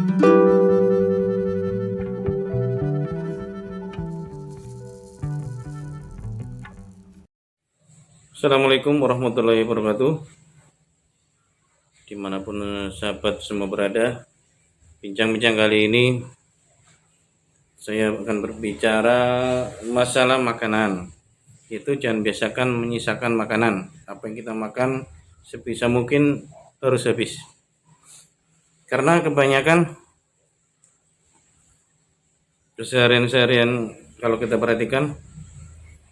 Assalamualaikum warahmatullahi wabarakatuh. Dimanapun sahabat semua berada, bincang-bincang kali ini saya akan berbicara masalah makanan. Itu jangan biasakan menyisakan makanan. Apa yang kita makan sebisa mungkin harus habis. Karena kebanyakan keseharian kalau kita perhatikan,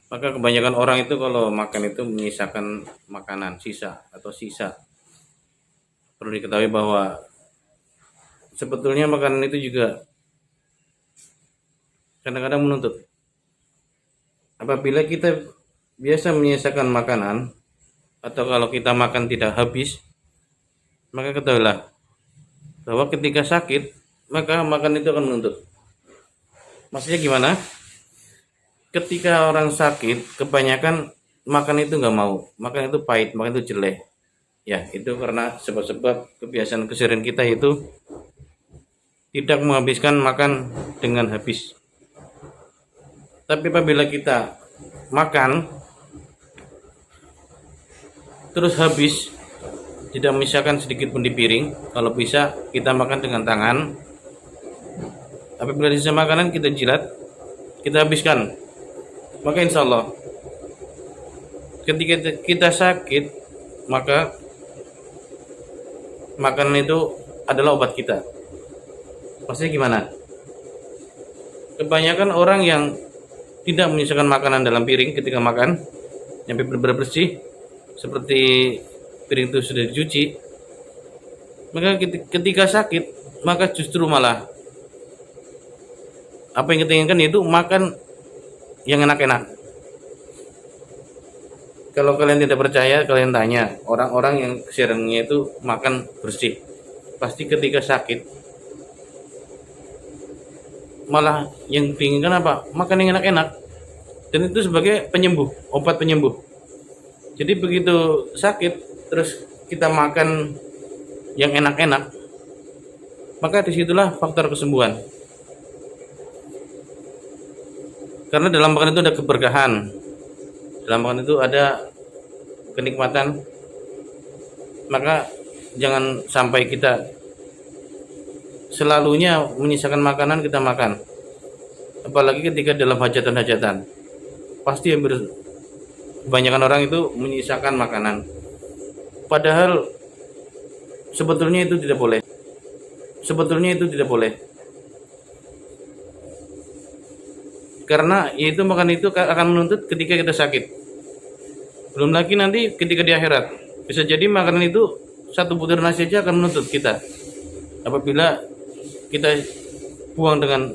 maka kebanyakan orang itu kalau makan itu menyisakan makanan sisa atau sisa. Perlu diketahui bahwa sebetulnya makanan itu juga kadang-kadang menuntut. Apabila kita biasa menyisakan makanan atau kalau kita makan tidak habis, maka ketahuilah bahwa ketika sakit maka makan itu akan menuntut. Maksudnya gimana? Ketika orang sakit kebanyakan makan itu nggak mau, makan itu pahit, makan itu jelek. Ya, itu karena sebab-sebab kebiasaan keseharian kita itu tidak menghabiskan makan dengan habis. Tapi apabila kita makan terus habis, tidak menyisakan sedikit pun di piring, kalau bisa kita makan dengan tangan. Apabila sisa makanan kita jilat, kita habiskan, maka insya Allah ketika kita sakit, maka makanan itu adalah obat kita. Maksudnya gimana? Kebanyakan orang yang tidak menyisakan makanan dalam piring ketika makan, sampai benar-benar bersih, seperti piring itu sudah dicuci, maka ketika sakit, maka justru malah apa yang kita inginkan yaitu makan yang enak-enak. Kalau kalian tidak percaya, kalian tanya orang-orang yang kesehariannya itu makan bersih, pasti ketika sakit malah yang diinginkan apa? Makan yang enak-enak. Dan itu sebagai penyembuh, obat penyembuh. Jadi begitu sakit terus kita makan yang enak-enak, maka disitulah faktor kesembuhan. Karena dalam makan itu ada keberkahan, dalam makan itu ada kenikmatan. Maka jangan sampai kita selalunya menyisakan makanan kita makan, apalagi ketika dalam hajatan-hajatan. Pasti hampir kebanyakan orang itu menyisakan makanan, padahal sebetulnya itu tidak boleh. Karena itu makan itu akan menuntut ketika kita sakit. Belum lagi nanti ketika di akhirat, bisa jadi makanan itu satu butir nasi aja akan menuntut kita apabila kita buang dengan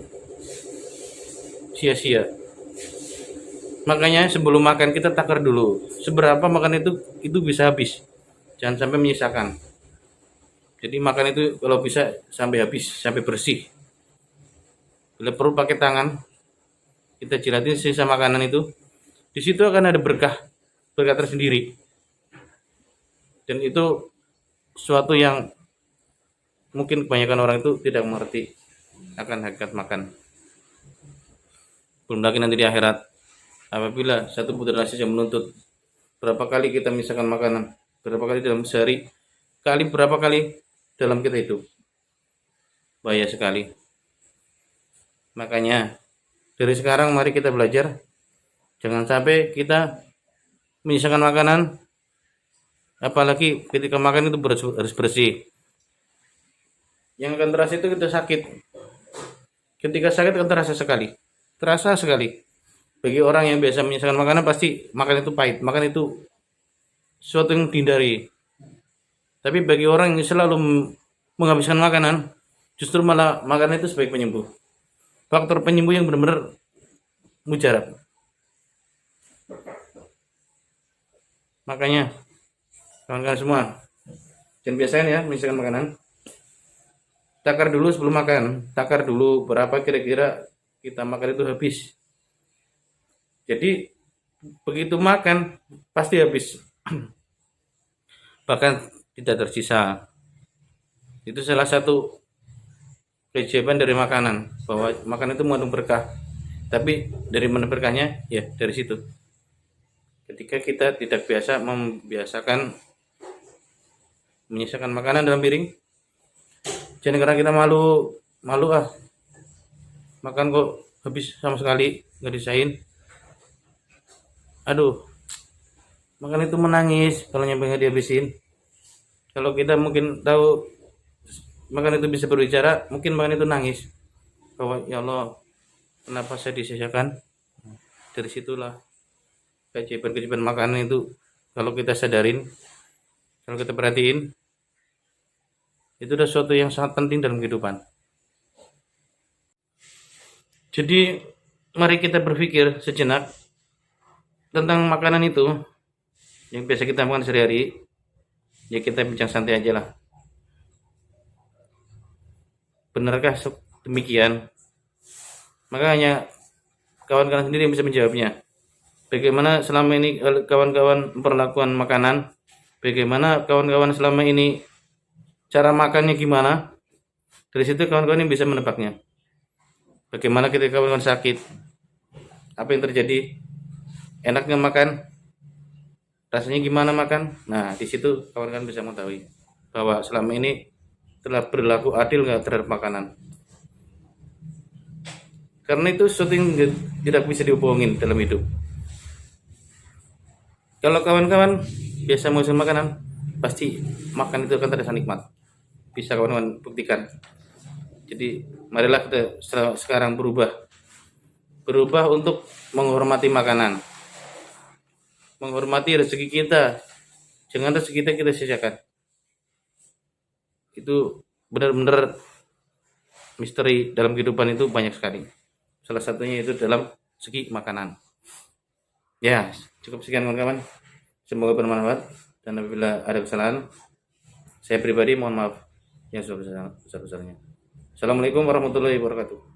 sia-sia. Makanya sebelum makan kita takar dulu seberapa makan itu bisa habis. Jangan sampai menyisakan. Jadi makan itu kalau bisa sampai habis, sampai bersih. Bila perlu pakai tangan, kita jilatin sisa makanan itu. Di situ akan ada berkah tersendiri. Dan itu suatu yang mungkin kebanyakan orang itu tidak mengerti akan hakikat makan. Belum lagi nanti di akhirat, apabila satu butir nasi yang menuntut berapa kali kita misalkan makanan, berapa kali dalam sehari, berapa kali dalam kita hidup, bahaya sekali. Makanya dari sekarang mari kita belajar, jangan sampai kita menyisakan makanan, apalagi ketika makan itu harus bersih. Yang akan terasa itu kita sakit. Ketika sakit akan terasa sekali. Bagi orang yang biasa menyisakan makanan, pasti makan itu pahit, makan itu sesuatu yang dihindari. Tapi bagi orang yang selalu menghabiskan makanan, justru malah makanan itu sebagai penyembuh. Faktor penyembuh yang benar-benar mujarab. Makanya kawan-kawan semua, jangan biasain ya menyisakan makanan. Takar dulu sebelum makan, takar dulu berapa kira-kira kita makan itu habis. Jadi begitu makan pasti habis, bahkan tidak tersisa. Itu salah satu keajaiban dari makanan, bahwa makanan itu mengandung berkah. Tapi dari mana berkahnya? Ya dari situ. Ketika kita tidak biasa membiasakan menyisakan makanan dalam piring, jangan karena kita malu makan kok habis sama sekali nggak disain. Aduh, makan itu menangis kalau nyampe nggak dihabisin. Kalau kita mungkin tahu makan itu bisa berbicara, mungkin makan itu nangis bahwa ya Allah, kenapa saya disisakan. Dari situlah keajaiban makanan itu, kalau kita sadarin, kalau kita perhatiin, itu adalah sesuatu yang sangat penting dalam kehidupan. Jadi mari kita berpikir sejenak tentang makanan itu yang biasa kita makan sehari-hari. Ya kita bincang santai aja lah. Benarkah demikian? Makanya kawan-kawan sendiri yang bisa menjawabnya. Bagaimana selama ini kawan-kawan memperlakukan makanan? Bagaimana kawan-kawan selama ini cara makannya gimana? Dari situ kawan-kawan yang bisa menebaknya. Bagaimana ketika kawan-kawan sakit? Apa yang terjadi? Enaknya makan? Rasanya gimana makan? Nah, di situ kawan-kawan bisa mengetahui bahwa selama ini telah berlaku adil nggak terhadap makanan. Karena itu sesuatu yang tidak bisa dibohongin dalam hidup. Kalau kawan-kawan biasa mengusahakan makanan, pasti makan itu akan terasa nikmat. Bisa kawan-kawan buktikan. Jadi marilah kita sekarang berubah untuk menghormati makanan, menghormati rezeki kita. Jangan rezeki kita sisakan. Itu benar-benar misteri dalam kehidupan itu banyak sekali. Salah satunya itu dalam segi makanan. Ya, cukup sekian kawan-kawan. Semoga bermanfaat, dan apabila ada kesalahan, saya pribadi mohon maaf yang sebesar-besarnya. Assalamualaikum warahmatullahi wabarakatuh.